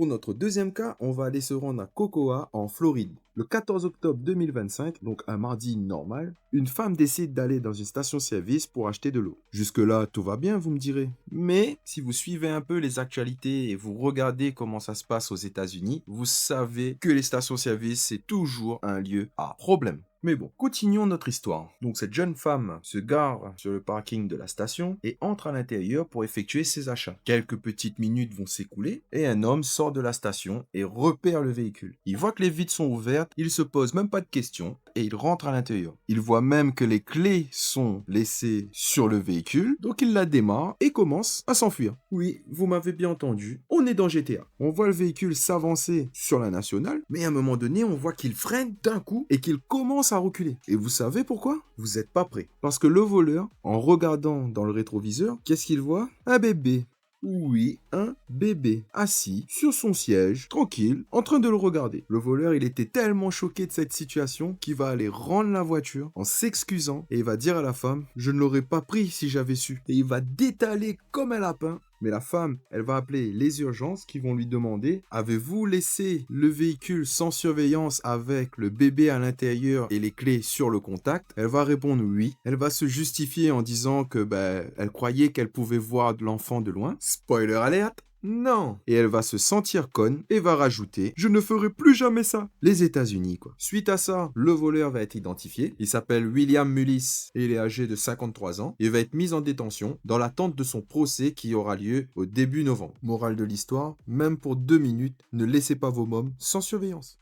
Pour notre deuxième cas, on va aller se rendre à Cocoa, en Floride. Le 14 octobre 2025, donc un mardi normal, une femme décide d'aller dans une station-service pour acheter de l'eau. Jusque-là, tout va bien, vous me direz. Mais si vous suivez un peu les actualités et vous regardez comment ça se passe aux États-Unis, vous savez que les stations-service, c'est toujours un lieu à problème. Mais bon, continuons notre histoire. Donc cette jeune femme se gare sur le parking de la station et entre à l'intérieur pour effectuer ses achats. Quelques petites minutes vont s'écouler et un homme sort de la station et repère le véhicule. Il voit que les vitres sont ouvertes, il se pose même pas de questions et il rentre à l'intérieur. Il voit même que les clés sont laissées sur le véhicule, donc il la démarre et commence à s'enfuir. Oui, vous m'avez bien entendu, on est dans GTA. On voit le véhicule s'avancer sur la nationale, mais à un moment donné, on voit qu'il freine d'un coup et qu'il commence à reculer. Et vous savez pourquoi? Vous n'êtes pas prêt. Parce que le voleur, en regardant dans le rétroviseur, qu'est-ce qu'il voit? Un bébé. Oui, un bébé, assis sur son siège, tranquille, en train de le regarder. Le voleur, il était tellement choqué de cette situation qu'il va aller rendre la voiture en s'excusant et il va dire à la femme, je ne l'aurais pas pris si j'avais su. Et il va détaler comme un lapin. Mais la femme, elle va appeler les urgences qui vont lui demander, avez-vous laissé le véhicule sans surveillance avec le bébé à l'intérieur et les clés sur le contact? Elle va répondre oui. Elle va se justifier en disant que elle croyait qu'elle pouvait voir l'enfant de loin. Spoiler alert! Non. Et elle va se sentir conne et va rajouter « Je ne ferai plus jamais ça ». Les États-Unis, quoi. Suite à ça, le voleur va être identifié. Il s'appelle William Mullis et il est âgé de 53 ans. Il va être mis en détention dans l'attente de son procès qui aura lieu au début novembre. Morale de l'histoire, même pour 2 minutes, ne laissez pas vos mômes sans surveillance.